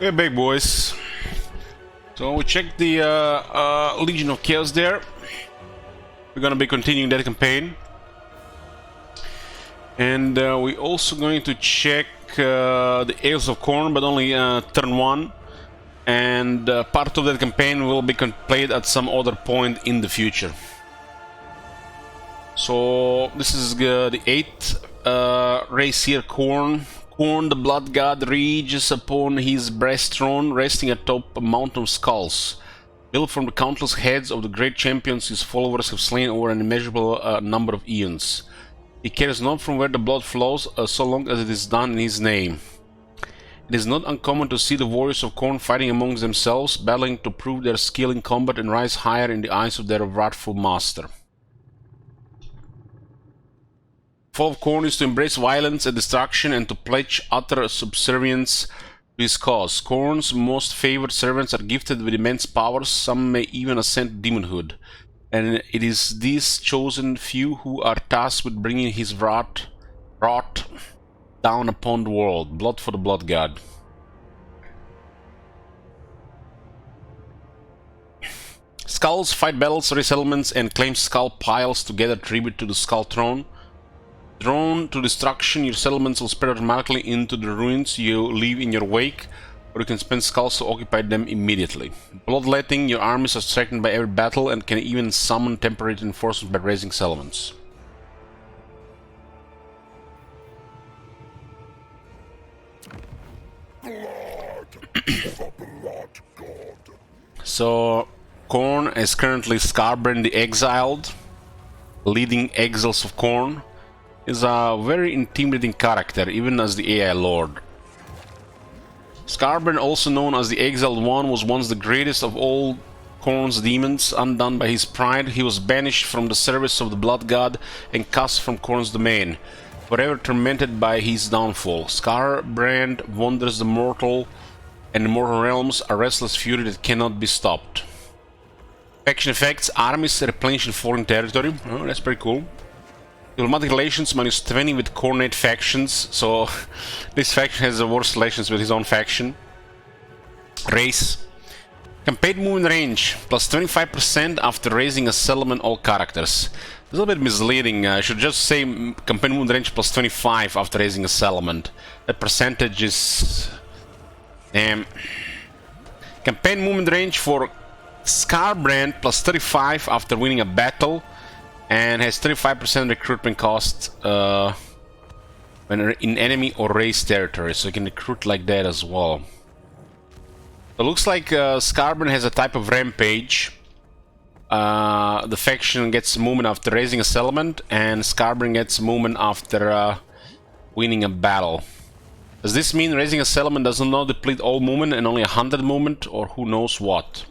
Hey, big boys. So we checked the Legion of Chaos there. We're gonna be continuing that campaign. And we're also going to check the Exiles of Khorne, but only turn 1. And part of that campaign will be played at some other point in the future. So this is the 8th race here, Khorne. Khorne, the blood god, rages upon his breast throne, resting atop a mountain of skulls. Built from the countless heads of the great champions his followers have slain over an immeasurable number of eons. He cares not from where the blood flows, so long as it is done in his name. It is not uncommon to see the warriors of Khorne fighting amongst themselves, battling to prove their skill in combat and rise higher in the eyes of their wrathful master. The fall of Khorne is to embrace violence and destruction and to pledge utter subservience to his cause. Khorne's most favored servants are gifted with immense powers, some may even ascend to demonhood, and it is these chosen few who are tasked with bringing his wrath down upon the world. Blood for the blood god. Skulls fight battles, raise settlements, and claim skull piles to gather tribute to the skull throne. Drawn to destruction, your settlements will spread automatically into the ruins you leave in your wake, or you can spend skulls to occupy them immediately. Bloodletting, your armies are strengthened by every battle and can even summon temporary reinforcements by raising settlements. So, Khorne is currently Skarbrand the Exiled, leading Exiles of Khorne. Is a very intimidating character, even as the AI Lord. Skarbrand, also known as the Exiled One, was once the greatest of all Khorne's demons. Undone by his pride, he was banished from the service of the Blood God and cast from Khorne's domain, forever tormented by his downfall. Skarbrand wanders the mortal and immortal realms, a restless fury that cannot be stopped. Faction effects: armies replenish in foreign territory. Oh, that's pretty cool. Diplomatic relations -20 with coordinate factions, so this faction has the worst relations with his own faction. Race. Campaign movement range, +25% after raising a settlement all characters. It's a little bit misleading, I should just say campaign movement range +25 after raising a settlement. That percentage is... Campaign movement range for Skarbrand +35 after winning a battle. And has 35% recruitment cost when in enemy or race territory, so you can recruit like that as well. So it looks like Skarbrand has a type of rampage. The faction gets movement after raising a settlement, and Skarbrand gets movement after winning a battle. Does this mean raising a settlement does not deplete all movement and only 100 movement, or who knows what?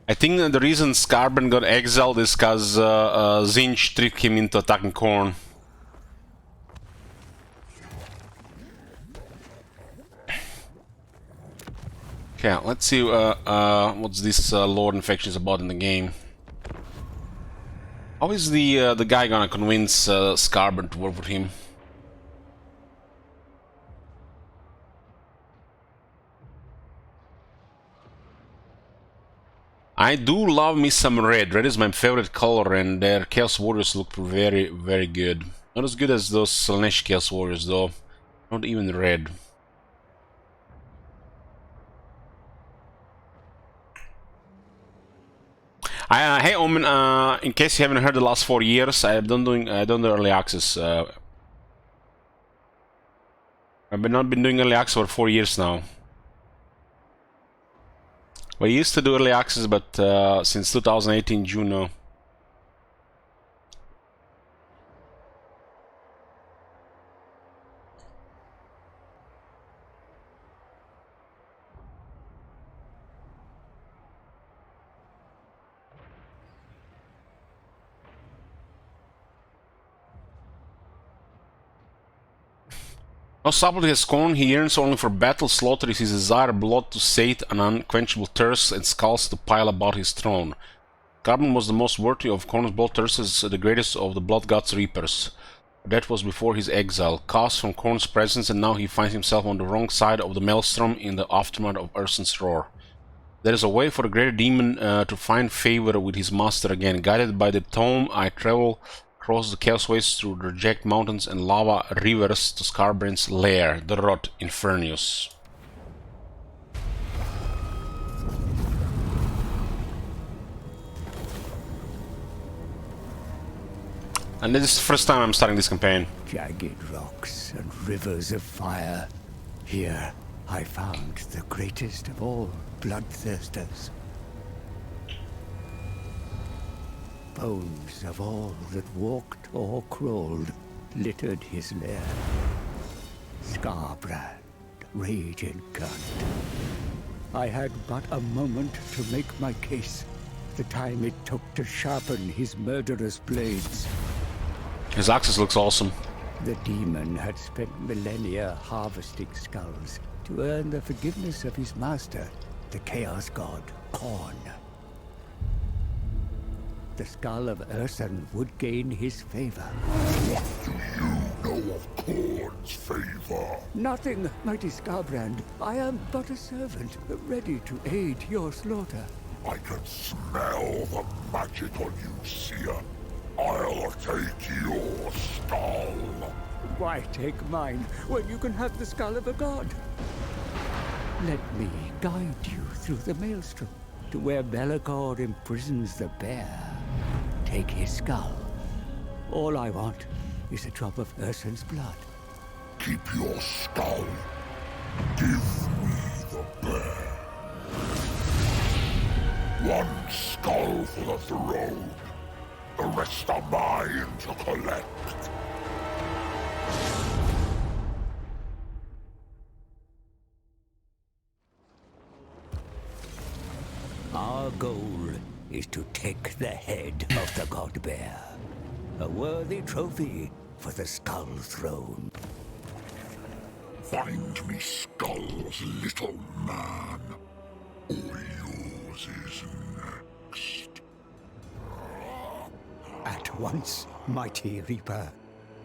I think that the reason Skarbrand got exiled is because Tzeentch tricked him into attacking Khorne. Okay, let's see what's this Lord infection is about in the game. How is the guy gonna convince Skarbrand to work with him? I do love me some red. Red is my favorite color, and their Chaos Warriors look very, very good. Not as good as those Slaanesh Chaos Warriors, though. Not even red. Hey Omen, in case you haven't heard the last 4 years, I've done early access. I've not been doing early access for 4 years now. We used to do early access, but since 2018 June now. No subtlety has Khorne, he yearns only for battle, slaughter is his desire, blood to sate, an unquenchable thirst, and skulls to pile about his throne. Khorne was the most worthy of Khorne's bloodthirsters, the greatest of the blood gods reapers. That was before his exile, cast from Khorne's presence, and now he finds himself on the wrong side of the maelstrom in the aftermath of Ursen's roar. There is a way for the greater demon to find favor with his master again. Guided by the tome, I travel across the chaos wastes through the jagged mountains and lava rivers to Scarbrand's lair, the Rot Infernus. And this is the first time I'm starting this campaign. Jagged rocks and rivers of fire. Here I found the greatest of all bloodthirsters. Bones of all that walked or crawled littered his lair. Scarbrand, rage incarnate. I had but a moment to make my case. The time it took to sharpen his murderous blades. His axis looks awesome. The demon had spent millennia harvesting skulls to earn the forgiveness of his master, the Chaos God, Khorne. The skull of Ursen would gain his favor. What do you know of Khorne's favor? Nothing, mighty Scarbrand. I am but a servant, ready to aid your slaughter. I can smell the magic on you, Seer. I'll take your skull. Why take mine when you can have the skull of a god? Let me guide you through the maelstrom to where Belagor imprisons the bear. Take his skull. All I want is a drop of Ursen's blood. Keep your skull. Give me the bear. One skull for the throne. The rest are mine to collect. Our goal is to take the head of the god bear. A worthy trophy for the skull throne. Find me skulls, little man. Or yours is next. At once, mighty Reaper.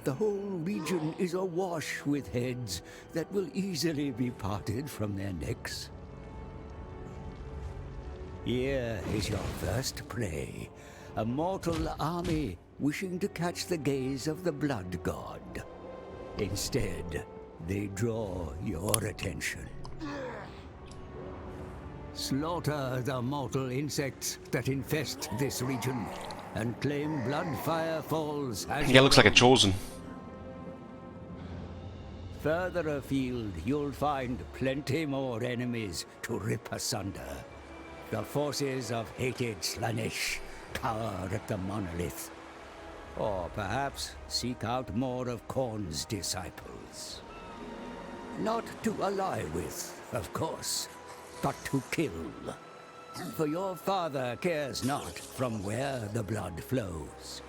The whole region is awash with heads that will easily be parted from their necks. Here is your first prey, a mortal army wishing to catch the gaze of the blood god. Instead, they draw your attention. Slaughter the mortal insects that infest this region, and claim Bloodfire Falls as Yeah, looks like a chosen. Further afield, you'll find plenty more enemies to rip asunder. The forces of hated Slaanesh cower at the monolith. Or perhaps seek out more of Khorne's disciples. Not to ally with, of course, but to kill. For your father cares not from where the blood flows.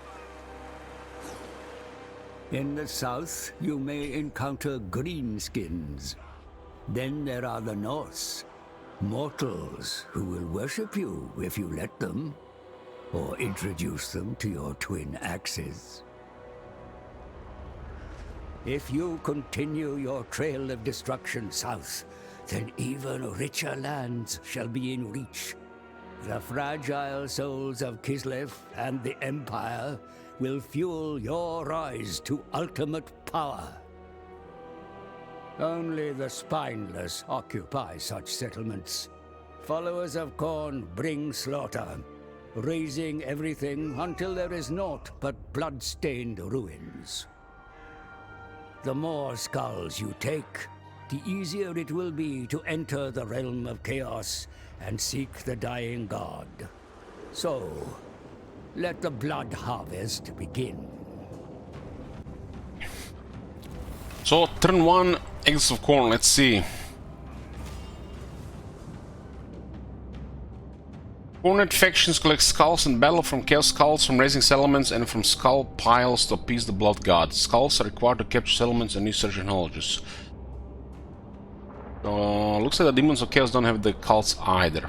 In the south, you may encounter greenskins. Then there are the Norse, mortals who will worship you if you let them, or introduce them to your twin axes. If you continue your trail of destruction south, then even richer lands shall be in reach. The fragile souls of Kislev and the Empire will fuel your rise to ultimate power. Only the spineless occupy such settlements. Followers of Khorne bring slaughter, razing everything until there is naught but blood-stained ruins. The more skulls you take, the easier it will be to enter the realm of chaos and seek the dying god. So, let the blood harvest begin. So, turn 1, Exiles of Khorne, let's see. Khorne factions collect skulls in battle from chaos skulls, from raising settlements, and from skull piles to appease the blood god. Skulls are required to capture settlements and use search knowledges. Looks like the demons of chaos don't have the cults either.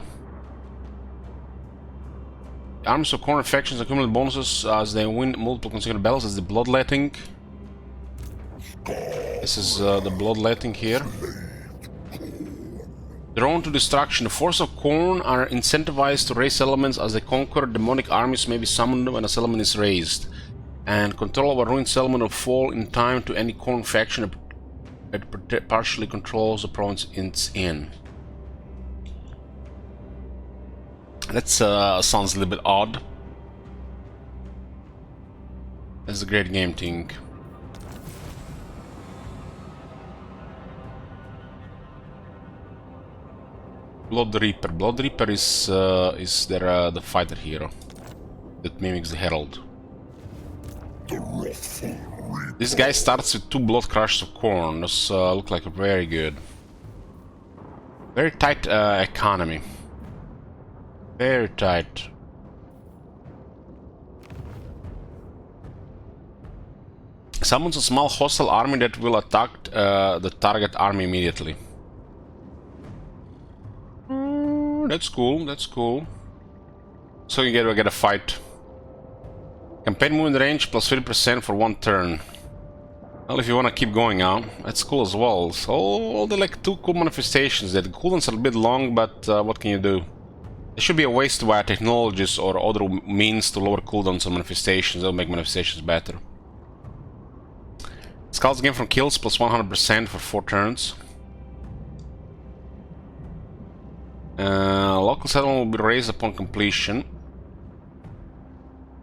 The armies of Khorne factions accumulate bonuses as they win multiple consecutive battles as the bloodletting. This is the bloodletting here. Drawn to destruction, the force of Khorne are incentivized to raise settlements. As they conquer, demonic armies may be summoned when a settlement is raised. And control of a ruined settlement will fall in time to any Khorne faction that partially controls the province it's in. That sounds a little bit odd. That's a great game thing. Blood Reaper. Blood Reaper is their the fighter hero that mimics the Herald. This guy starts with 2 Blood Crushers of Khorne. Those look like very good. Very tight economy. Very tight. Summons a small hostile army that will attack the target army immediately. That's cool, that's cool. So you get a fight. Campaign movement range plus 50% for 1 turn. Well, if you want to keep going out, that's cool as well. So all the like 2 cool manifestations. The cooldowns are a bit long, but what can you do? There should be a ways to buy technologies or other means to lower cooldowns on manifestations. They'll make manifestations better. Skulls gain from kills plus 100% for 4 turns. Local settlement will be raised upon completion.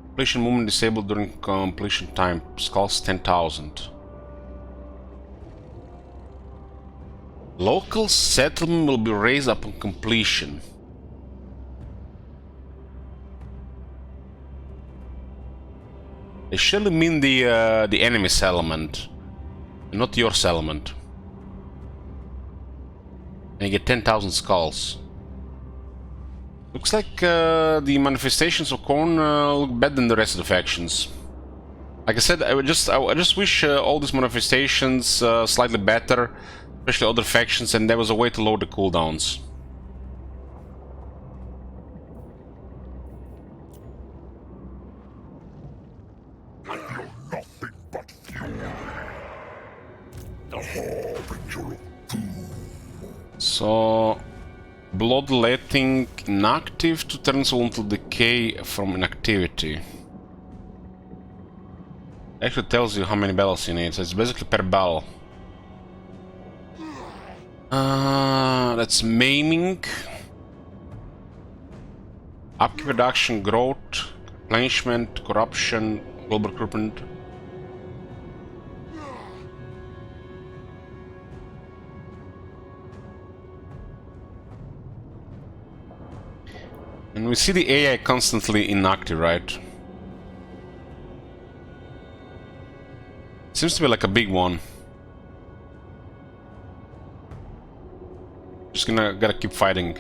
Completion movement disabled during completion time. Skulls 10,000. Local settlement will be raised upon completion. They surely mean the enemy settlement, not your settlement. And you get 10,000 skulls. Looks like the manifestations of Khorne look better than the rest of the factions. Like I said, I just wish all these manifestations slightly better, especially other factions, and there was a way to lower the cooldowns. I feel nothing but fury. The harbinger of doom. So, bloodletting inactive, 2 turns will until decay from inactivity. Actually tells you how many battles you need, so it's basically per battle. That's maiming. Upkeep reduction, growth, replenishment, corruption, global recruitment. And we see the AI constantly inactive, right? Seems to be like a big one. Just gotta keep fighting.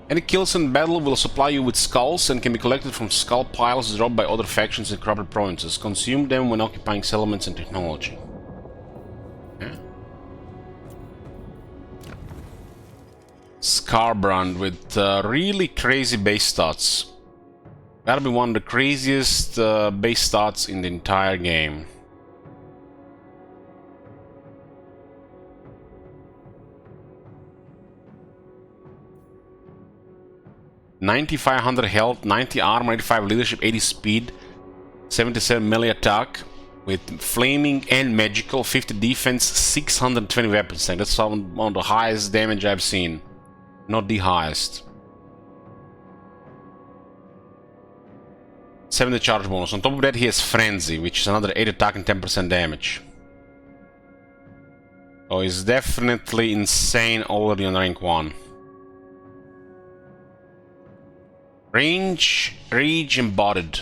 Any kills in battle will supply you with skulls and can be collected from skull piles dropped by other factions in corrupted provinces. Consume them when occupying settlements and technology. Okay. Scarbrand with really crazy base stats. That'll be one of the craziest base stats in the entire game. $9,500 health, 90 armor, 85 leadership, 80 speed, 77 melee attack with flaming and magical, 50 defense, 620 weapon strength. That's one of the highest damage I've seen. Not the highest. 70 charge bonus. On top of that, he has Frenzy, which is another 8 attack and 10% damage. So he's definitely insane already on rank 1. Range, Rage Embodied.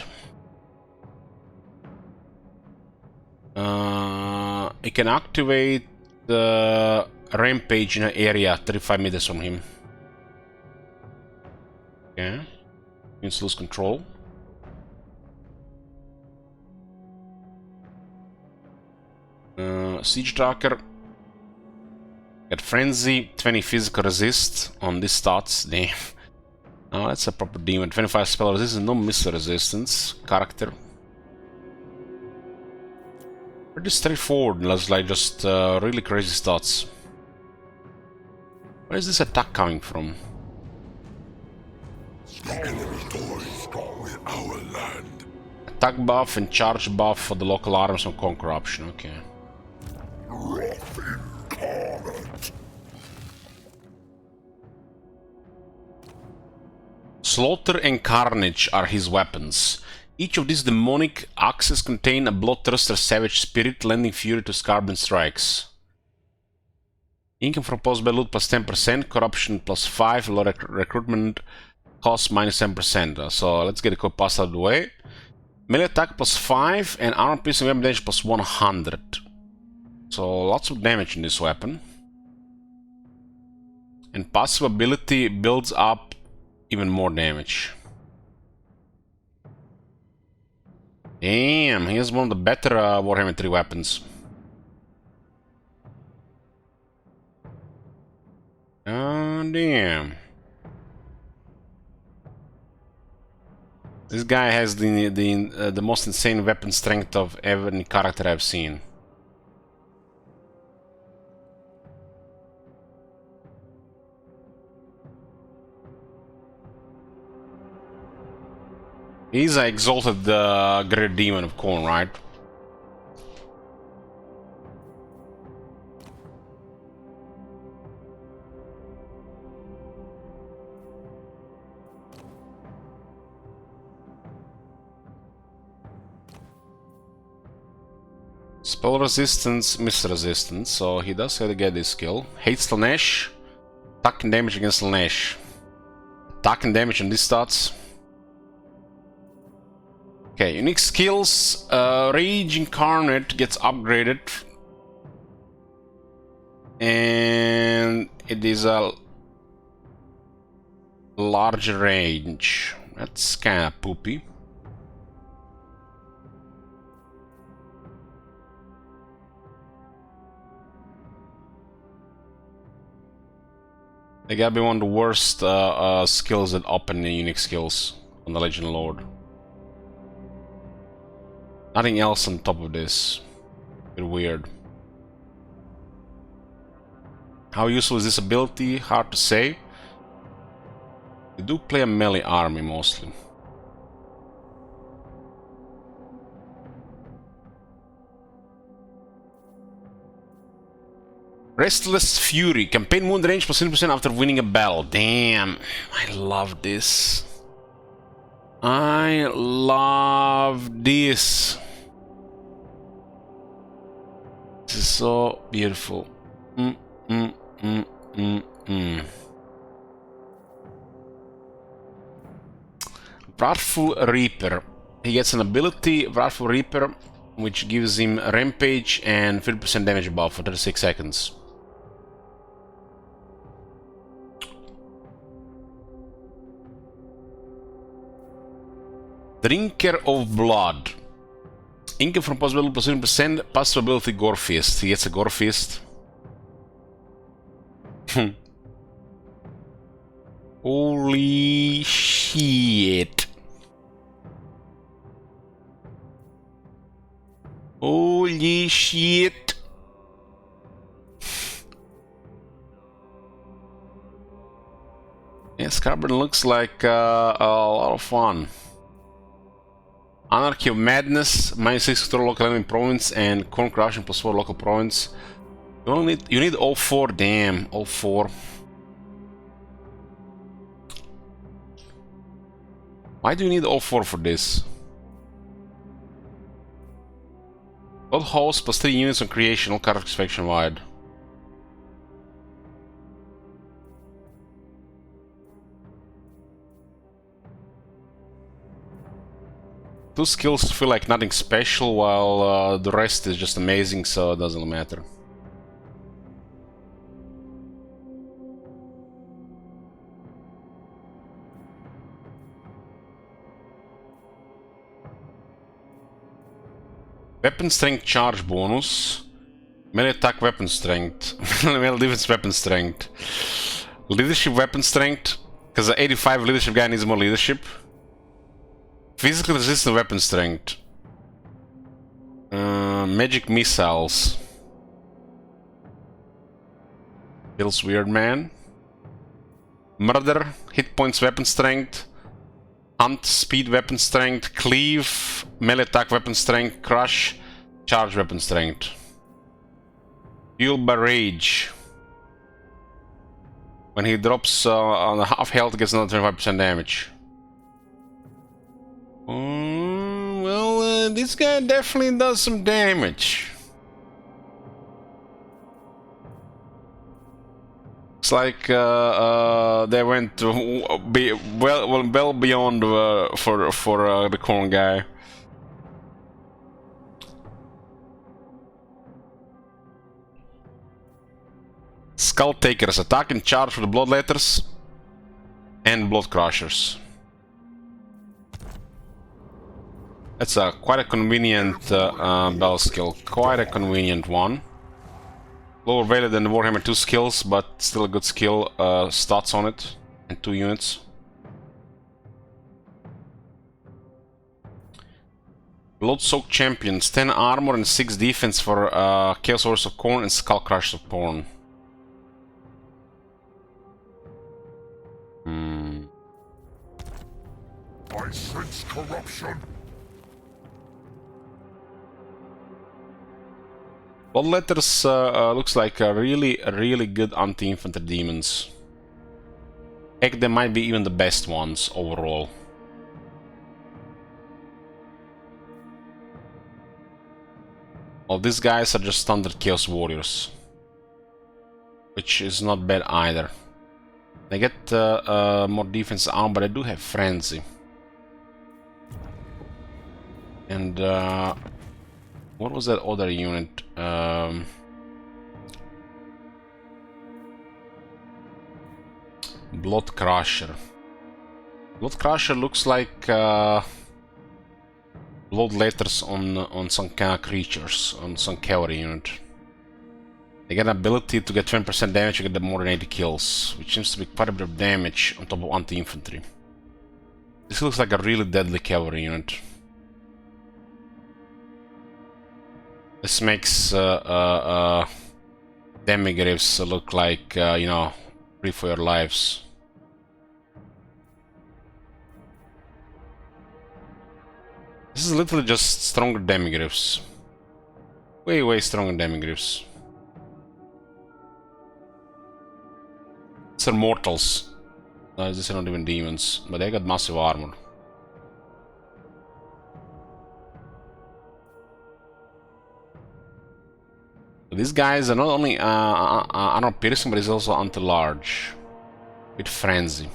He can activate the Rampage in an area 35 meters from him. Okay. Means lose control. Siege Tracker. Got Frenzy, 20 physical resist on these stats. Damn. Oh, that's a proper demon. 25 spell resistance, no missile resistance. Character. Pretty straightforward, unless like just really crazy stats. Where is this attack coming from? Enemy toys come with our land. Attack buff and charge buff for the local arms on Khorne corruption, okay. Wrath incarnate. Slaughter and Carnage are his weapons. Each of these demonic axes contain a bloodthirster savage spirit, lending fury to Scarband strikes. Income from post-battle loot plus 10%, corruption plus 5, low recruitment cost minus 10%. So let's get a quick pass out of the way. Melee attack plus 5 and armor piercing weapon damage plus 100. So lots of damage in this weapon. And passive ability builds up even more damage. Damn, he has one of the better Warhammer 3 weapons. Oh, damn. This guy has the most insane weapon strength of any character I've seen. He's an exalted great demon of Khorne, right? Spell resistance, miss resistance, so he does have to get this skill. Hates Slanesh, attack and damage against Slanesh. Attack and damage on these stats. Okay, unique skills. Rage Incarnate gets upgraded. And it is a larger range. That's kinda poopy. They gotta be one of the worst skills that open the unique skills on the Legend Lord. Nothing else on top of this. Bit weird. How useful is this ability? Hard to say. You do play a melee army mostly. Restless Fury. Campaign wound range plus 20% after winning a battle. Damn. I love this. I love this. This is so beautiful. Wrathful Reaper. He gets an ability, Wrathful Reaper, which gives him Rampage and 50% damage buff for 36 seconds. Drinker of Blood. Income from possibility plus 20%, passive ability Gorfist. He gets a Gorfist. Holy shit. Holy shit. Yeah, Scarborough looks like a lot of fun. Anarchy of Madness, -6 control local enemy province, and Khorne corruption plus 4 local province. You need all 4, damn, all 4. Why do you need all 4 for this? God host plus 3 units on creation, all characters faction wide. Two skills feel like nothing special, while the rest is just amazing, so it doesn't matter. Weapon strength charge bonus. Melee attack weapon strength. Melee defense weapon strength. Leadership weapon strength. Because the 85 leadership guy needs more leadership. Physical resistance weapon strength. Magic missiles. Feels weird, man. Murder, hit points, weapon strength. Hunt, speed, weapon strength. Cleave, melee attack, weapon strength. Crush, charge, weapon strength. Fueled by rage. When he drops on half health, gets another 25% damage. Well, this guy definitely does some damage. Looks like they went well beyond for the Khorne guy. Skull Takers attack and charge with the Bloodletters and Blood Crushers. That's quite a convenient bell skill, quite a convenient one. Lower value than the Warhammer 2 skills, but still a good skill. Stats on it and 2 units. Blood-soaked champions, 10 armor and 6 defense for Chaos Warriors of Khorne and Skull Crushers of Khorne. I sense corruption. Bloodletters looks like really good anti-infantry demons. Heck, they might be even the best ones overall. Well, these guys are just standard Chaos Warriors, which is not bad either. They get more defense armor, but they do have Frenzy. And what was that other unit? Blood Crusher. Blood Crusher looks like blood letters on some kind of creatures, on some cavalry unit. They get an ability to get 20% damage, you get more than 80 kills, which seems to be quite a bit of damage on top of anti-infantry. This looks like a really deadly cavalry unit. This makes demigriffs look like, you know, free for your lives. This is literally just stronger demigriffs. Way stronger demigriffs. These are mortals. These are not even demons, but they got massive armor. These guys are not only armor piercing, but he's also anti-large with frenzy.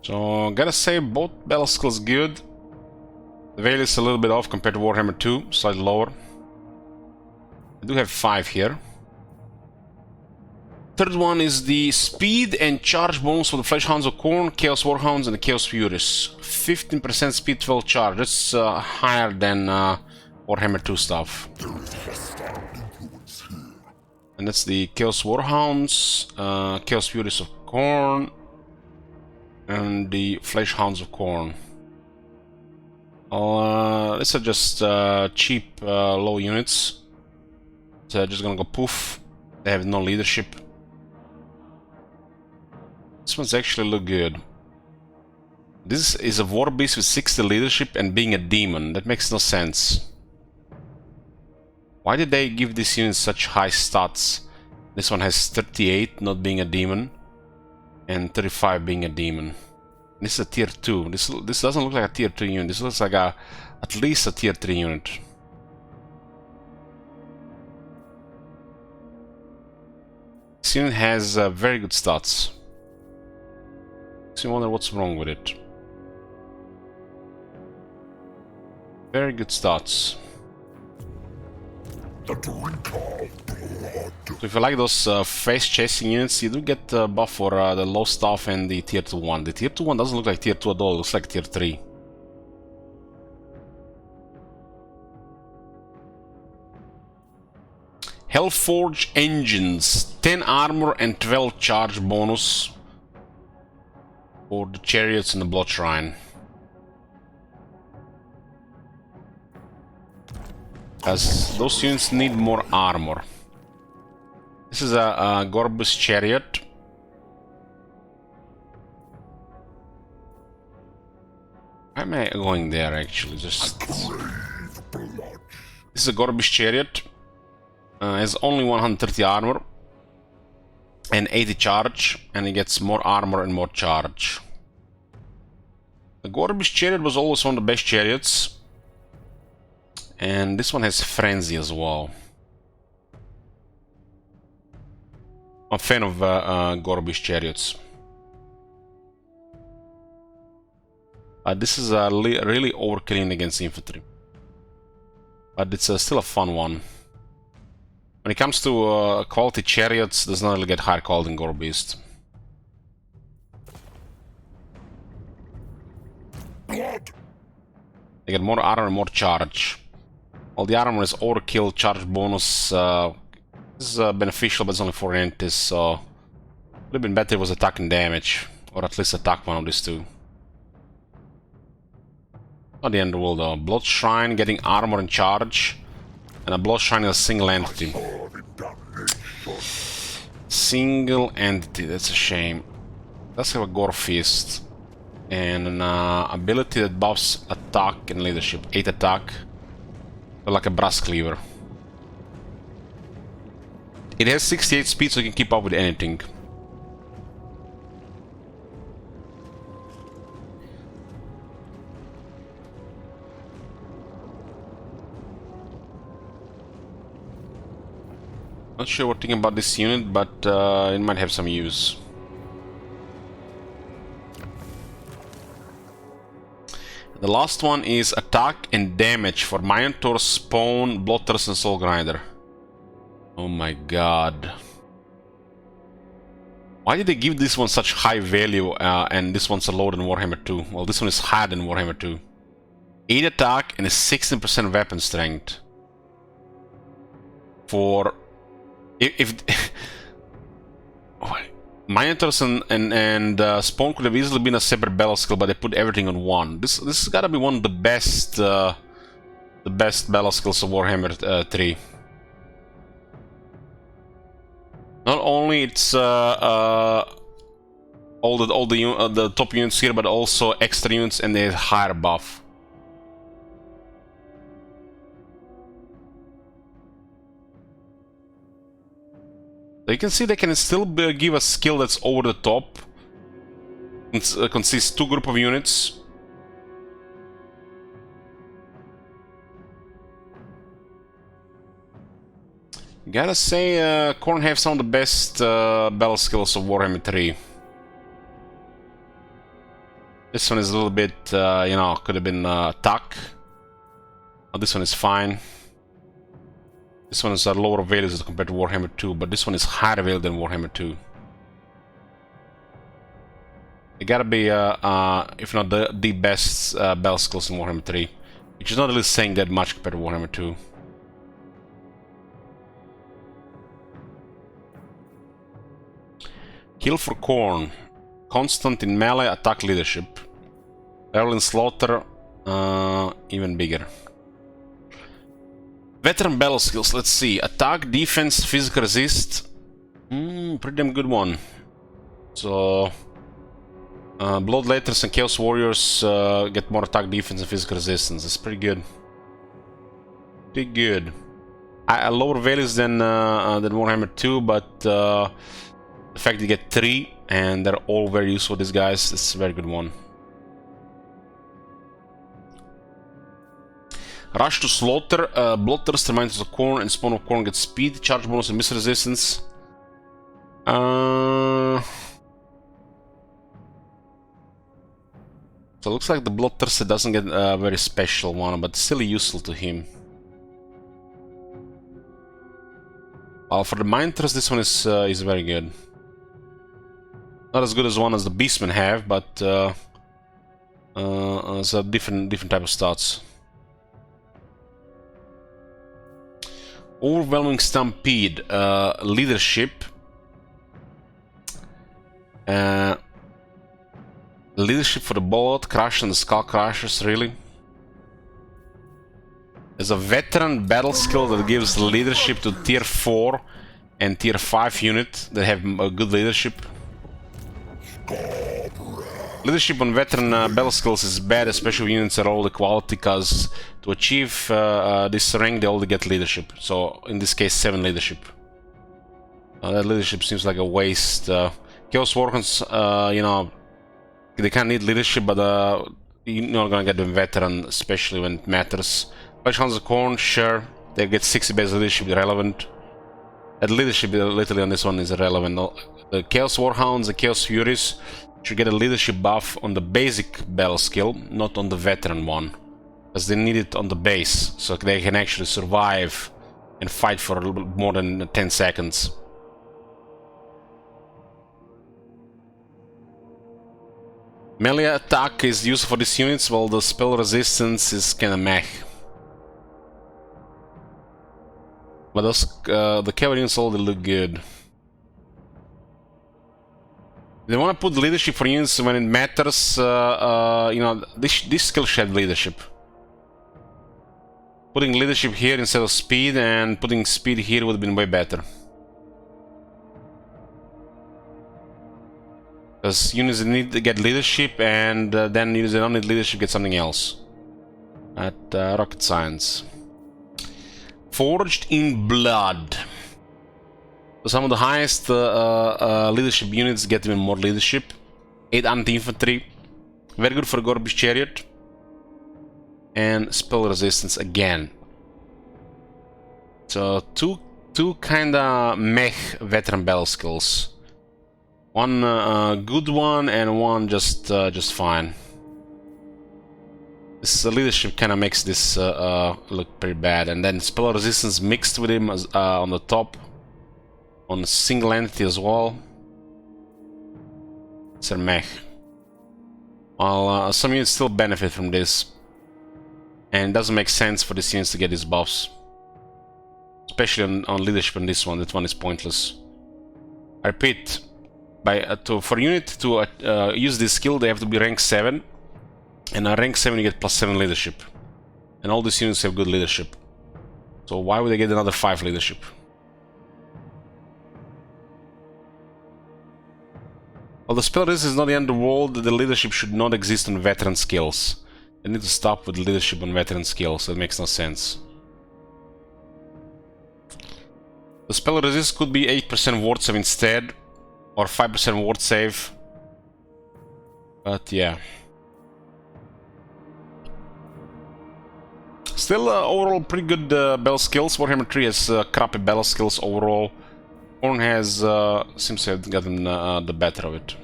So gotta say both battle skills good. The value is a little bit off compared to Warhammer 2, slightly lower. I do have 5 here. Third one is the speed and charge bonus for the Flesh Hounds of Khorne, Chaos Warhounds, and the Chaos Furies. 15% speed, 12 charge. That's higher than Warhammer 2 stuff. And that's the Chaos Warhounds, Chaos Furies of Khorne, and the Flesh Hounds of Khorne. These are just cheap, low units. So just gonna go poof. They have no leadership. This one's actually look good. This is a war beast with 60 leadership and being a demon. That makes no sense. Why did they give this unit such high stats? This one has 38 not being a demon and 35 being a demon. This is a tier 2. This doesn't look like a tier 2 unit. This looks like at least a tier 3 unit. This unit has very good stats. So you wonder what's wrong with it. Very good stats. The drink of blood. So if you like those face chasing units, you do get buff for the low staff and the tier 2 one. The tier 2 one doesn't look like tier 2 at all, it looks like tier 3. Hellforge engines, 10 armor and 12 charge bonus for the chariots and the blood shrine. As those units need more armor. This is a Gorfist chariot. Why am I going there actually? Just this is a Gorfist chariot. Has only 130 armor and 80 charge, and he gets more armor and more charge. The Gorfist chariot was always one of the best chariots, and this one has frenzy as well. I'm a fan of Gorfist chariots. This is really overkilling against infantry, but it's still a fun one. When it comes to quality chariots, does not really get higher quality than Gorfist. They get more armor and more charge. While the armor is overkill, charge bonus is beneficial, but it's only 4 entities, so it would have been better if it was attack and damage, or at least attack one of these two. Not the end of the world though. Blood Shrine getting armor and charge, and a Blood Shrine is a single entity. Single entity, that's a shame. Let's have a Gorfist and an ability that buffs attack and leadership. 8 attack, but like a brass cleaver. It has 68 speed, so you can keep up with anything. Not sure what thinking about this unit, but it might have some use. The last one is attack and damage for Minotaur, Spawn, Bloodthirst, and Soul Grinder. Oh my god. Why did they give this one such high value and this one's a lower than Warhammer 2? Well, this one is higher than Warhammer 2. 8 attack and a 16% weapon strength. For... If Minotaurs and Spawn could have easily been a separate battle skill, but they put everything on one. This has gotta be one of the best battle skills of Warhammer 3. Not only it's all the top units here, but also extra units and the higher buff. So you can see they can still give a skill that's over the top. It consists 2 group of units. Gotta say, Khorne have some of the best battle skills of Warhammer 3. This one is a little bit, you know, could have been attack. Oh, this one is fine. This one is a lower values compared to Warhammer 2, but this one is higher value than Warhammer 2. It gotta be, if not the best battle skills in Warhammer 3, which is not really saying that much compared to Warhammer 2. Kill for Khorne. Constant in melee, attack, leadership. Barrel in slaughter, even bigger. Veteran battle skills, let's see. Attack, defense, physical resist. Pretty damn good one. So... Bloodletters and Chaos Warriors get more attack, defense, and physical resistance. That's pretty good. Pretty good. Lower values than Warhammer 2, but the fact you get 3 and they're all very useful, these guys, it's a very good one. Rush to Slaughter, Bloodthirst reminds us of Khorne, and Spawn of Khorne gets speed, charge bonus, and miss resistance. So it looks like the Bloodthirster doesn't get a very special one, but still useful to him. Well, for the Minotaurs, this one is very good. Not as good as one as the Beastmen have, but it's a different type of stats. Overwhelming Stampede, leadership. Leadership for the Bullet, Crush and the Skull Crushers, really? There's a veteran battle skill that gives leadership to tier 4 and tier 5 unit that have a good leadership. Leadership on veteran battle skills is bad, especially when units are all the quality, because to achieve this rank they only get leadership. So in this case 7 leadership. That leadership seems like a waste. Chaos Warhounds, you know, they kind of need leadership, but you're not gonna get them veteran, especially when it matters. Hounds of Khorne, sure, they get 60 base leadership, irrelevant. That leadership literally on this one is irrelevant. The Chaos Warhounds, the Chaos Furies should get a leadership buff on the basic battle skill, not on the veteran one, because they need it on the base, so they can actually survive and fight for a little bit more than 10 seconds. Melee attack is useful for these units, while the spell resistance is kinda meh. But those, the cavalry units all look good. They want to put leadership for units when it matters. You know, this skill should have leadership. Putting leadership here instead of speed, and putting speed here would have been way better. Because units that need to get leadership, and then units that don't need leadership get something else. At rocket science. Forged in Blood. So some of the highest leadership units get even more leadership. 8 anti-infantry. Very good for Gorfist Chariot. And spell resistance again. So two kinda meh veteran battle skills. One good one and one just fine. This leadership kind of makes this look pretty bad, and then spell resistance mixed with him on the top, on a single entity as well. It's a meh. While some units still benefit from this, and it doesn't make sense for these units to get these buffs, especially on leadership on this one. That one is pointless. I repeat, for a unit to use this skill, they have to be rank 7. And at rank 7 you get +7 leadership. And all these units have good leadership. So why would they get another 5 leadership? While the spell resistance is not the end of the world, the leadership should not exist on veteran skills. They need to stop with leadership on veteran skills, that makes no sense. The spell resist could be 8% ward save instead, or 5% ward save. But yeah. Still, overall, pretty good battle skills. Warhammer 3 has crappy battle skills overall. Khorne has, seems to have gotten the better of it.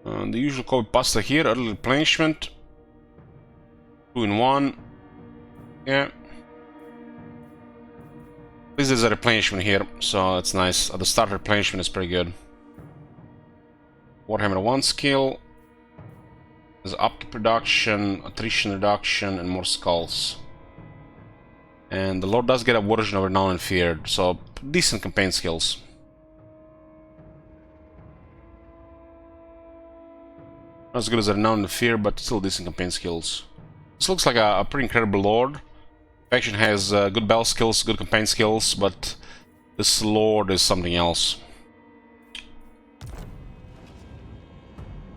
The usual copy pasta here, early replenishment. 2 in 1. Yeah. At least there's a replenishment here, so that's nice. At the start, replenishment is pretty good. Warhammer 1 skill. There's upkeep reduction, attrition reduction, and more skulls. And the Lord does get a version of Renowned and Feared, so decent campaign skills. Not as good as Renowned and Feared, but still decent campaign skills. This looks like a pretty incredible Lord. Faction has good battle skills, good campaign skills, but this Lord is something else.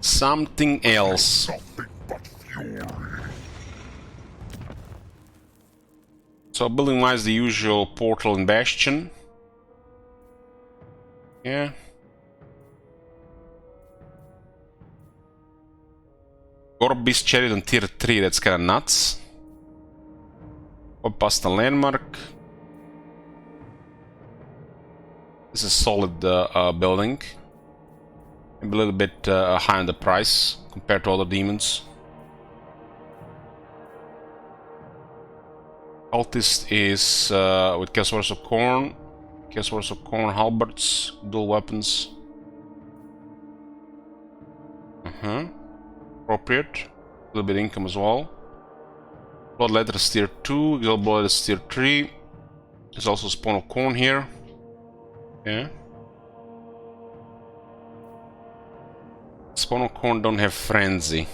Something else. So building wise, the usual portal and bastion. Yeah. Gorfist Chariot on tier 3, that's kinda nuts. Past the landmark. This is a solid building. Maybe a little bit high on the price compared to other demons. Cultist is with Chaos Warriors of Khorne. Chaos Warriors of Khorne halberds, dual weapons. Appropriate. A little bit income as well. Bloodletter is tier 2, Guild Blood is tier 3. There's also spawn of Khorne here. Yeah. Spawn of Khorne don't have frenzy.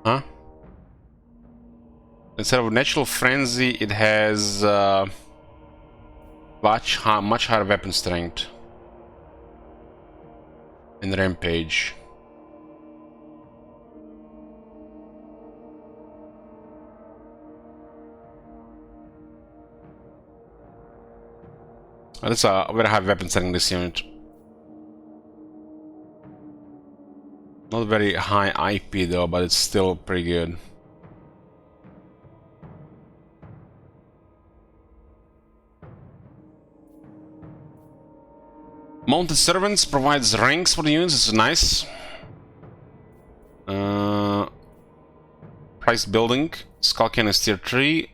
Huh? Instead of natural frenzy, it has much higher weapon strength. And rampage. That's a very high weapon strength in this unit. Not very high IP though, but it's still pretty good. Mounted Servants provides ranks for the units, it's nice. Price building, Skull Cannon is tier 3.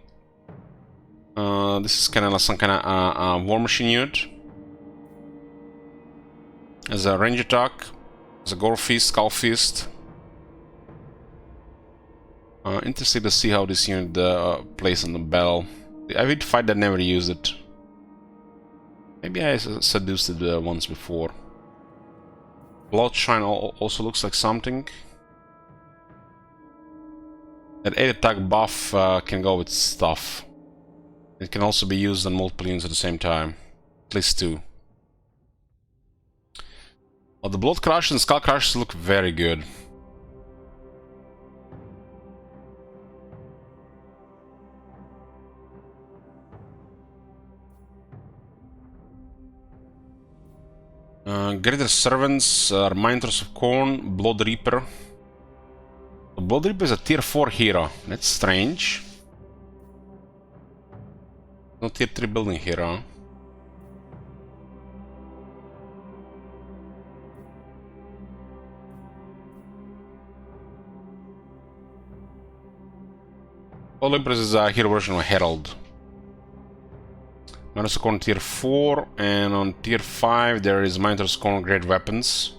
This is kind of some kind of war machine unit. As a range attack, as a Gorfist, Skull Fist. Interesting to see how this unit plays on the battle. I would fight that never used it. Maybe I seduced it once before. Bloodshine also looks like something. That 8 attack buff can go with stuff. It can also be used on multiple units at the same time. At least 2. Well, the Blood Crushers and Skull Crushers look very good. Greater Servants, Reminders of Khorne, Blood Reaper. The Blood Reaper is a tier 4 hero. That's strange. No tier 3 building hero. Olympus is a hero version of Herald. Minus Khorne tier 4, and on tier 5 there is Minus Khorne great weapons.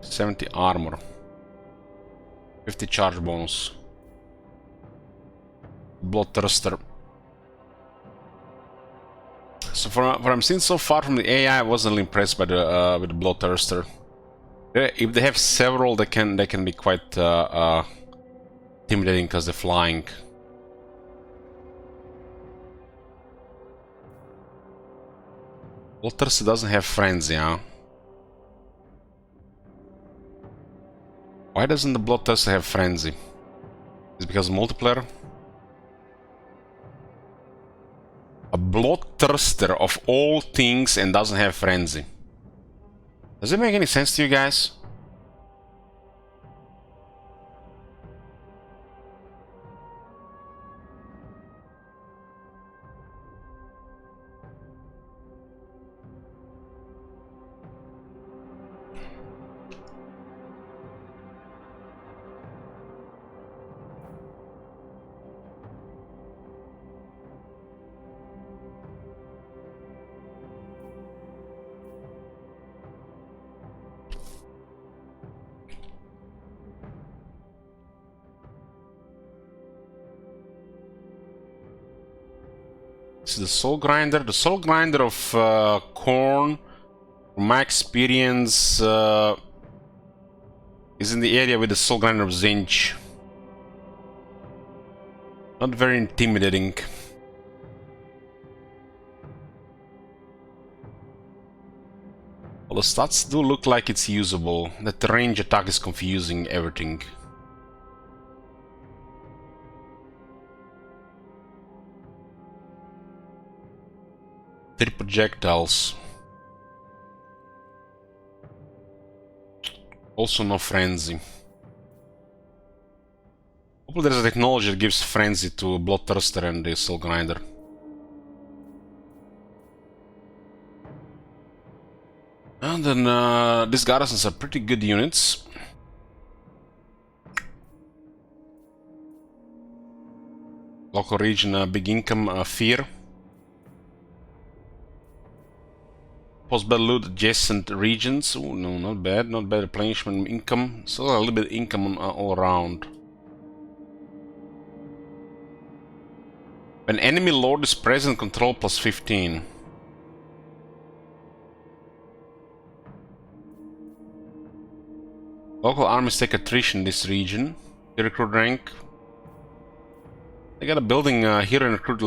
$70 armor. 50 charge bonus. Bloodthirster. So for what I'm seeing so far from the AI, I wasn't really impressed by the with the Bloodthirster. If they have several, they can be quite intimidating because they're flying. Bloodthirster doesn't have frenzy, huh? Why doesn't the Bloodthirster have frenzy? Is it because of multiplayer? A Bloodthirster of all things and doesn't have frenzy. Does it make any sense to you guys? This is the Soul Grinder. The Soul Grinder of Khorne, from my experience, is in the area with the Soul Grinder of Zinch. Not very intimidating. Well, the stats do look like it's usable. That range attack is confusing everything. 3 projectiles. Also no frenzy. Hopefully there's a technology that gives frenzy to Bloodthirster and the Soul Grinder. And then these garrisons are pretty good units. Local region, big income, fear. Post-battle loot adjacent regions. Ooh, no, not bad, not bad. Replenishment income. Still a little bit of income all around. When enemy lord is present, control plus 15. Local armies take attrition in this region. Recruit rank. They got a building hero and recruit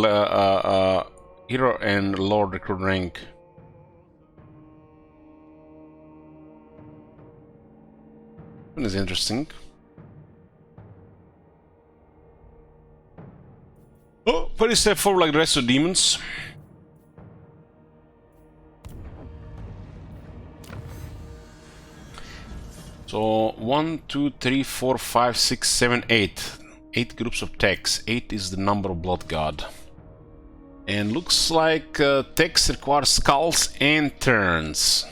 hero and lord recruit rank. That is interesting. Oh, pretty straightforward like the rest of the demons. So 1, 2, 3, 4, 5, 6, 7, 8. 8 groups of techs. 8 is the number of blood god. And looks like techs require skulls and turns.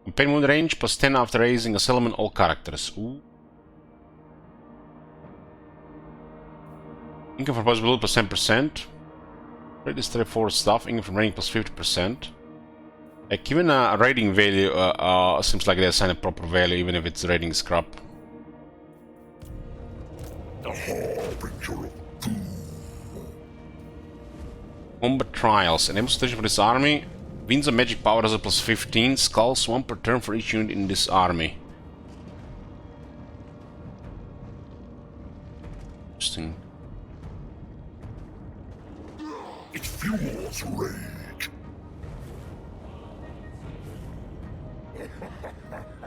Campaign mode range plus 10 after raising a settlement all characters. Ooh. Income from possibility plus 10%. Pretty straightforward stuff. Income from rating plus 50%. Given a rating value, seems like they assign a proper value even if it's rating scrap. Combat trials. Enables station for this army. Wins a magic power has a plus 15. Skulls 1 per turn for each unit in this army. Interesting. It fuels rage.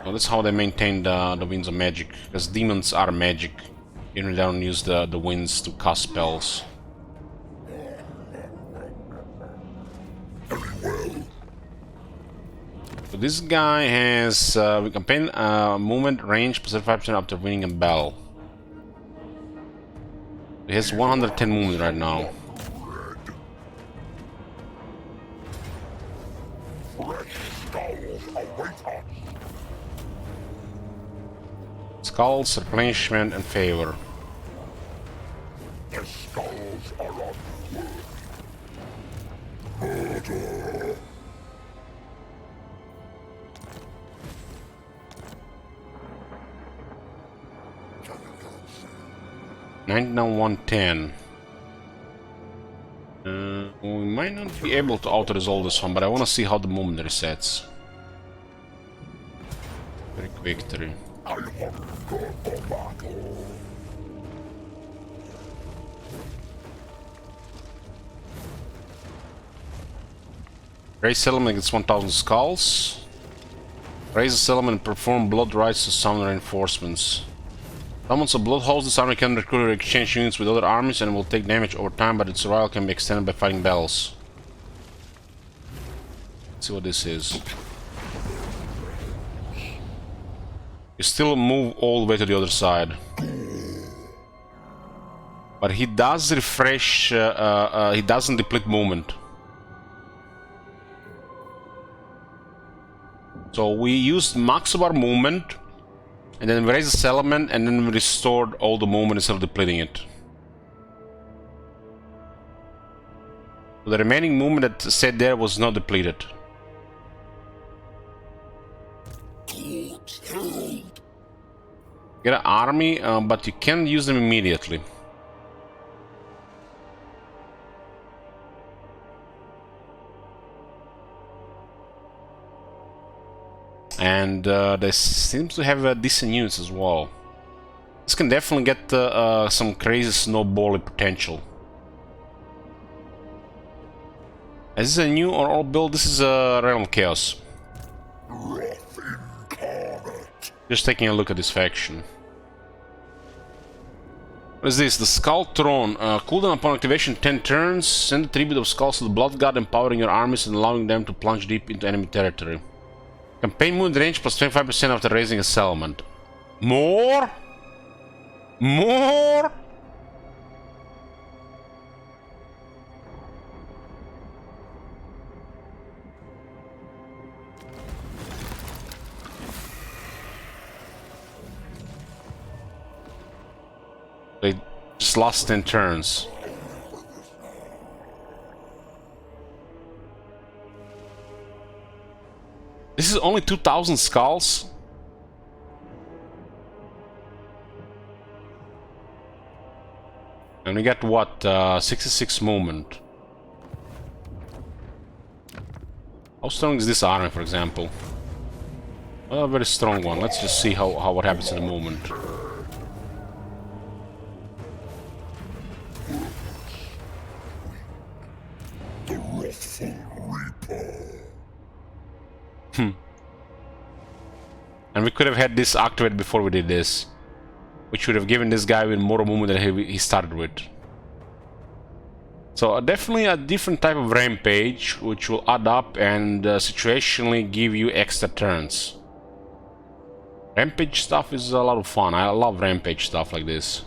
Well, that's how they maintain the winds of magic, because demons are magic. You know, they don't use the winds to cast spells. Very well. So this guy has campaign movement range plus 35% after winning a battle. He has 110 movement right now. Fresh skulls await us. Skulls, replenishment, and favor. The skulls are on murder. 110. We might not be able to auto-resolve this one, but I want to see how the movement resets. Very quick victory. I hunger for battle. Raise settlement gets 1000 skulls. Raise the settlement and perform blood rites to summon reinforcements. Summons a blood host. This army can recruit or exchange units with other armies and will take damage over time, but its survival can be extended by fighting battles. Let's see what this is. You still move all the way to the other side. But he does refresh, he doesn't deplete movement. So we used max of our movement, and then we raised the settlement, and then we restored all the movement instead of depleting it. So the remaining movement that stayed there was not depleted. Get an army, but you can't use them immediately. And they seem to have decent units as well. This can definitely get some crazy snowballing potential. Is this a new or old build? This is a Realm of Chaos. Wrath incarnate. Just taking a look at this faction. What is this? The Skull Throne. Cooldown upon activation 10 turns. Send a tribute of skulls to the Blood God, empowering your armies and allowing them to plunge deep into enemy territory. Campaign movement range plus 25% after raising a settlement. More? More? Just last 10 turns. This is only 2,000 skulls. And we got what? 66 movement. How strong is this army, for example? A very strong one. Let's just see how what happens in a moment. The wrathful Reaper. And we could have had this activated before we did this, which would have given this guy even more movement than he started with. So definitely a different type of rampage, which will add up and situationally give you extra turns. Rampage stuff is a lot of fun. I love rampage stuff like this.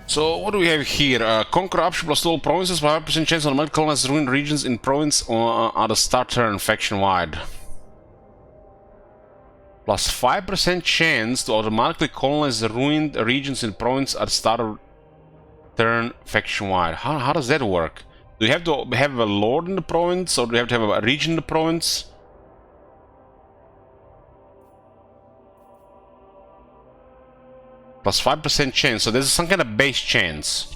So what do we have here? Conquer option plus all provinces, 5% chance on automatic colonize ruined regions in province at the start turn faction wide. Plus 5% chance to automatically colonize the ruined regions in province at start of turn faction wide. How does that work? Do you have to have a lord in the province, or do you have to have a region in the province? Plus 5% chance, so there's some kind of base chance.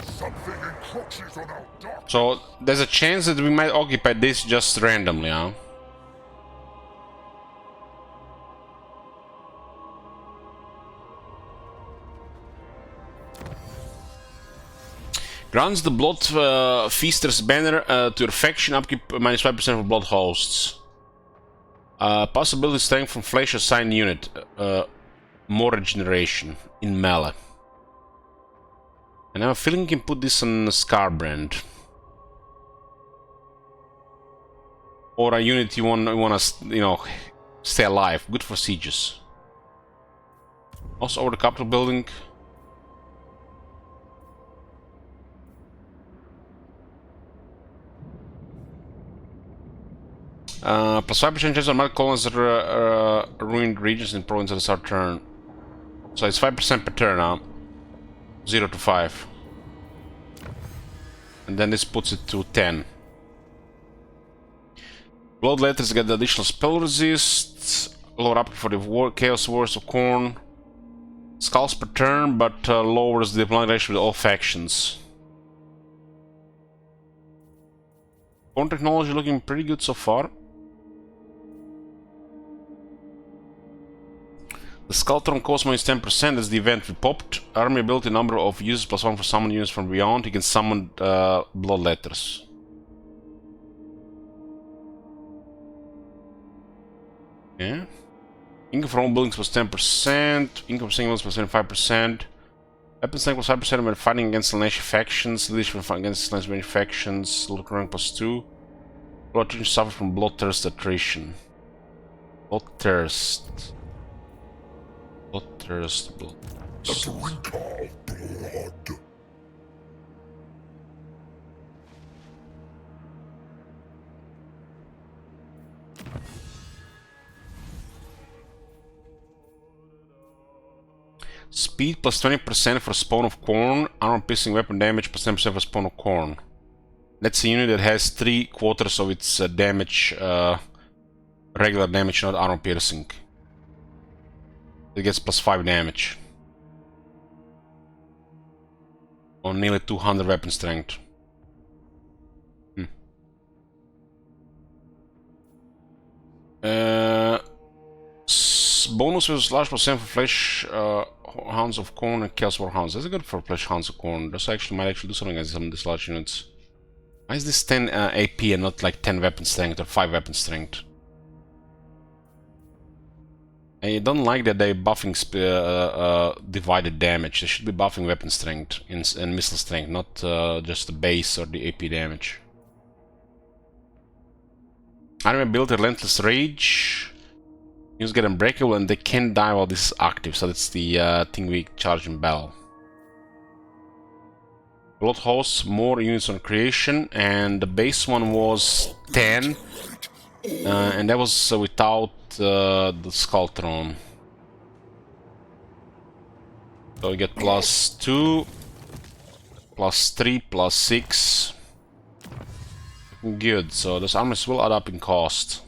Something encroaches on our dark. So there's a chance that we might occupy this just randomly, huh? Grants the Blood Feaster's banner to your faction, upkeep minus 5% for Blood Hosts. Possibility strength from flesh assigned unit. More regeneration in melee. And I have a feeling you can put this on Scarbrand. Or a unit you want to, you know, stay alive. Good for sieges. Also over the capital building. Plus 5% chance on market colonies ruined regions in province at the start turn. So it's 5% per turn now. 0 to 5. And then this puts it to 10. Blood letters get the additional spell resist. Lower up for the Chaos Wars of Khorne. Skulls per turn, but lowers the diplomatic relation with all factions. Khorne technology looking pretty good so far. The Skulltron cost minus 10% as the event we popped. Army ability number of users plus 1 for summon units from beyond. You can summon blood letters. Yeah. Income from all buildings was 10%. Income from single buildings was 25%. Weapon strength was 5% when fighting against Slanesh factions. Leadership when fighting against Slanesh factions. Loot rank plus 2. Blood attrition suffers from bloodthirst attrition. Bloodthirst. Bloodthirst. The drink of blood. Speed plus 20% for Spawn of Khorne. Armor piercing weapon damage plus 10% for Spawn of Khorne. That's a unit that has 3/4 of its damage, regular damage, not armor piercing. It gets plus 5 damage. On nearly 200 weapon strength. Bonus with slash percent for flesh hounds of Khorne and chaos war hounds. That's good for flesh hounds of Khorne. This actually might do something against some of these large units. Why is this 10 AP and not like 10 weapon strength or 5 weapon strength? I don't like that they're buffing divided damage. They should be buffing weapon strength and missile strength, not just the base or the AP damage. Army ability Relentless Rage. Units get unbreakable and they can die while this is active, so that's the thing we charge in battle. Blood hosts, more units on creation, and the base one was 10. And that was without the Skull Throne. So we get +2, +3, +6. Good, so those armors will add up in cost.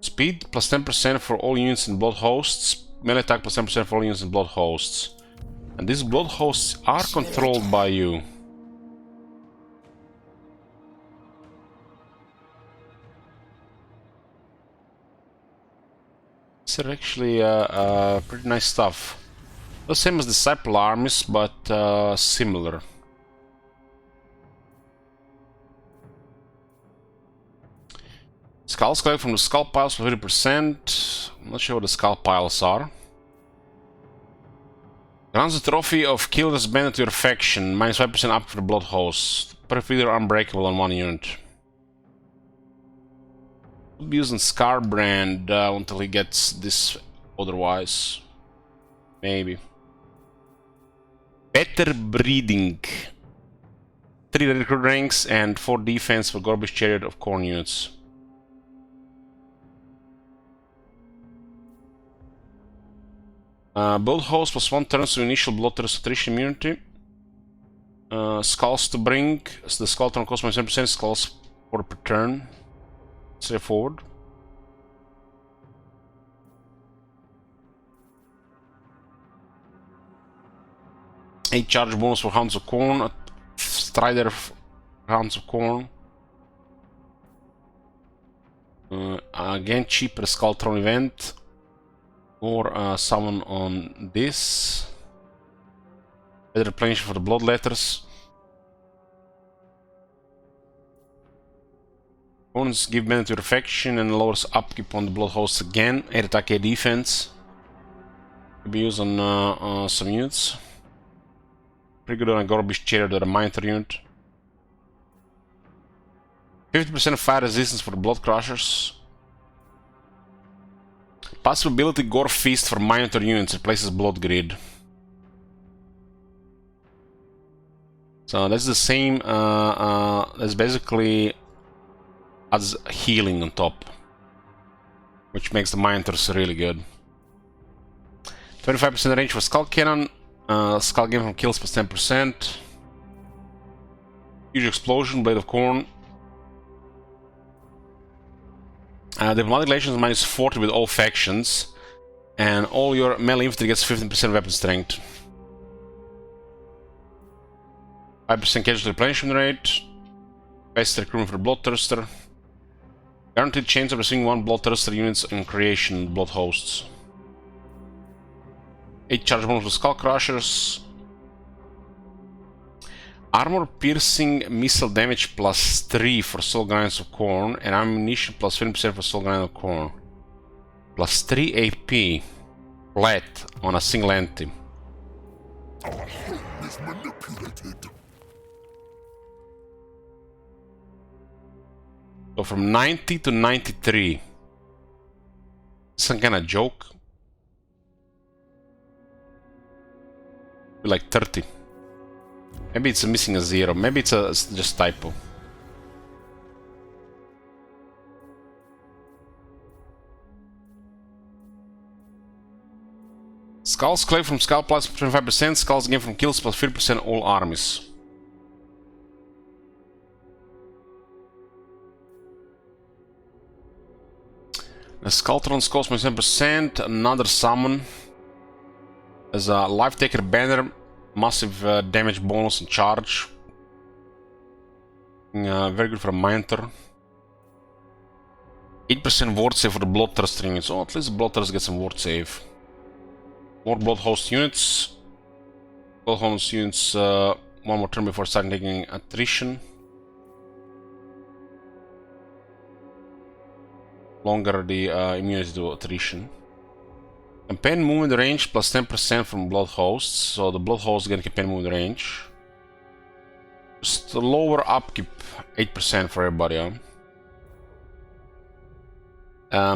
Speed +10% for all units in Blood Hosts. Melee attack +10% for all units in Blood Hosts. And these Blood Hosts are controlled by you. These are actually pretty nice stuff. The same as Disciple armies, but similar. Skulls collect from the skull piles for 50%. I'm not sure what the skull piles are. Grants the trophy of Kill this bandit to your faction. -5% up for the Blood Host. Per feeder unbreakable on 1 unit. We'll be using Scarbrand until he gets this otherwise. Maybe. Better breeding. 3 recruit ranks and 4 defense for Gorfist Chariot of Khorne units. Blood Host +1 turns to initial bloodthirst attrition immunity. Skulls to bring. So the skull turn costs -10%. Skulls for per turn. Straightforward. A charge bonus for Hounds of Khorne. Strider Hounds of Khorne. Again, cheaper Skull Throne event. Or summon on this. Better replenishment for the blood letters. Opponents give mana to reflection and lowers upkeep on the blood hosts again. 8 attack, 8 defense. Could be used on some units. Pretty good on a Gorfist Chariot or a Minotaur unit. 50% fire resistance for the Blood Crushers. Possibility Gorfist for Minotaur units replaces Blood Grid. So that's the same, that's basically adds healing on top, which makes the Minotaurs really good. 25% range for Skull Cannon, Skull Game from kills +10%. Huge Explosion, Blade of Khorne. Diplomatic Relations -40 with all factions, and all your melee infantry gets 15% weapon strength. 5% casualty replenishment rate. Best recruitment for the Bloodthirster. Guaranteed chance of receiving 1 Bloodthirster units in creation Blood Hosts. 8 charge bonus for Skull Crushers. Armor piercing missile damage +3 for Soul Grinds of Khorne, and ammunition +20% for Soul Grinds of Khorne. +3 AP flat on a single entity. Our home is manipulated. So from 90 to 93. Some kind of joke. Like 30. Maybe it's missing a 0. Maybe it's just typo. Skulls collect from skull plus 25%. Skulls gain from kills plus 50% all armies. The Skulltrons cost me 10%. Another summon. As a Life Taker banner. Massive damage bonus and charge. Very good for a Minotaur. 8% ward save for the Bloodthirster units. So at least Bloodthirster gets some ward save. More Blood Host units. Blood Host units 1 more turn before starting taking attrition. Longer the immunity to attrition. Campaign movement range plus 10% from Blood Hosts, so the Blood Hosts get campaign movement range. Just lower upkeep, 8% for everybody.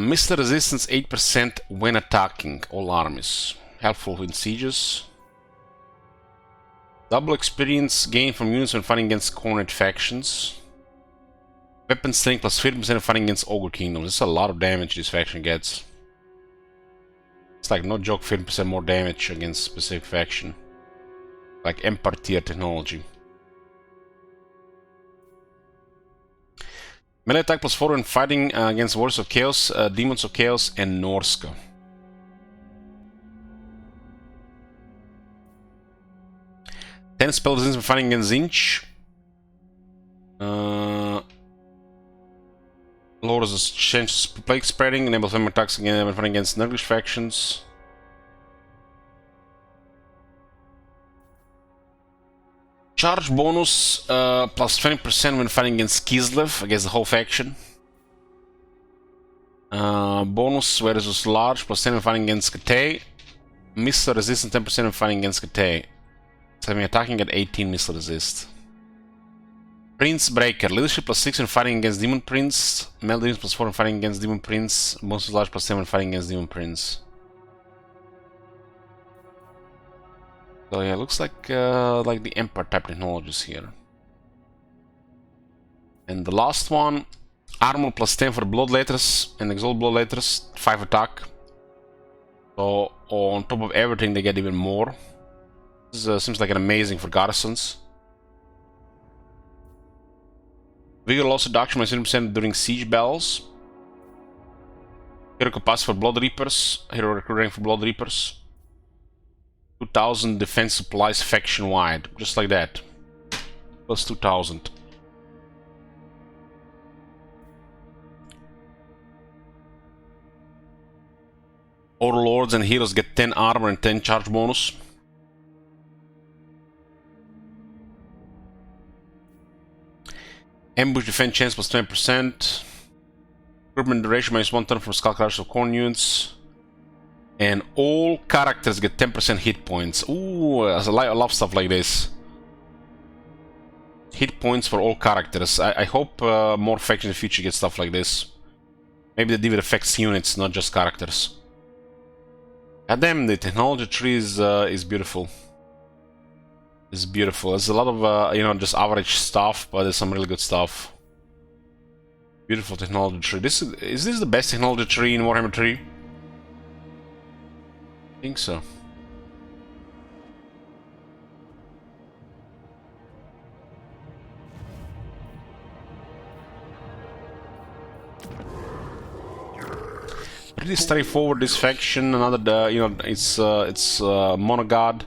Missile resistance 8% when attacking all armies. Helpful in sieges. Double experience gain from units when fighting against Khorne factions. Weapon strength plus 50% when fighting against Ogre Kingdoms. This is a lot of damage this faction gets. It's like no joke, 50% more damage against specific faction. Like Empire tier technology. Melee attack plus 4 when fighting against Warriors of Chaos, Demons of Chaos, and Norska. Ten spell resistance when fighting against Zinch. Lowers the chances of plague spreading, enables vampire attacks again when fighting against Nurglish factions. Charge bonus plus 20% when fighting against Kislev, against the whole faction. Bonus versus large plus 10 when fighting against Katay. Missile resistance 10% when fighting against Katay. So I'm attacking at 18 missile resist. Prince Breaker, leadership plus 6 when fighting against Demon Prince. Melee damage plus 4 when fighting against Demon Prince. Bonus large plus 10 when fighting against Demon Prince. So yeah, looks like the Empire type technologies here. And the last one, armor plus 10 for Bloodletters and Exalt Bloodletters, 5 attack. So on top of everything, they get even more. This seems like an amazing for garrisons. Vigor loss reduction by 70% during siege battles. Hero capacity for Blood Reapers. Hero recruiting for Blood Reapers. 2000 defense supplies faction wide, just like that. Plus 2000. Overlords and heroes get 10 armor and 10 charge bonus. Ambush defense chance plus 20%. Recruitment duration minus 1 turn from Skull Crushers of Khorne units. And all characters get 10% hit points. Ooh, I love stuff like this. Hit points for all characters. I hope more factions in the future get stuff like this. Maybe the divot affects units, not just characters. God damn, the technology tree is beautiful. It's beautiful. There's a lot of, you know, just average stuff, but there's some really good stuff. Beautiful technology tree. Is this the best technology tree in Warhammer 3? I think so. Pretty straightforward, this faction. Another, you know, it's monogod.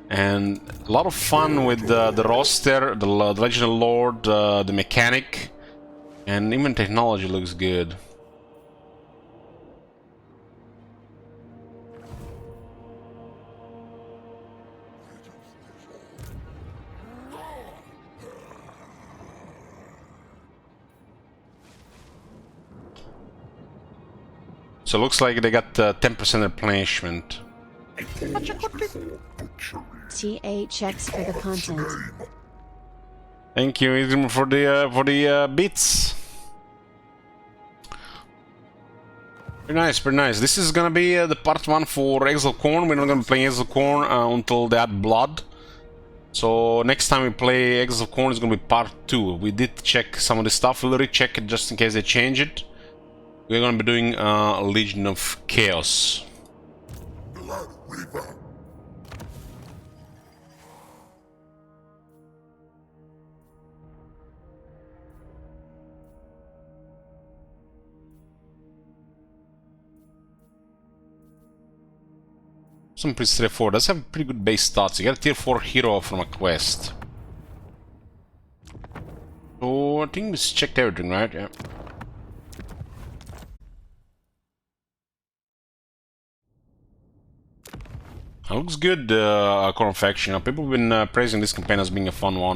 And a lot of fun with the roster, the Legendary Lord, the mechanic, and even technology looks good. So it looks like they got 10% replenishment. THX for the content. Thank you, Idrim, for the bits. Very nice, very nice. This is gonna be the part 1 for Exiles Khorne. We're not gonna be playing Exiles Khorne until they add blood. So next time we play Exiles Khorne is gonna be part 2. We did check some of the stuff. We'll recheck it just in case they change it. We're gonna be doing Legion of Chaos. Blood Reaper. Some pretty straightforward. Does have pretty good base stats. You get a tier 4 hero from a quest. So I think we checked everything, right? Yeah. Looks good, Khorne faction. People have been praising this campaign as being a fun one.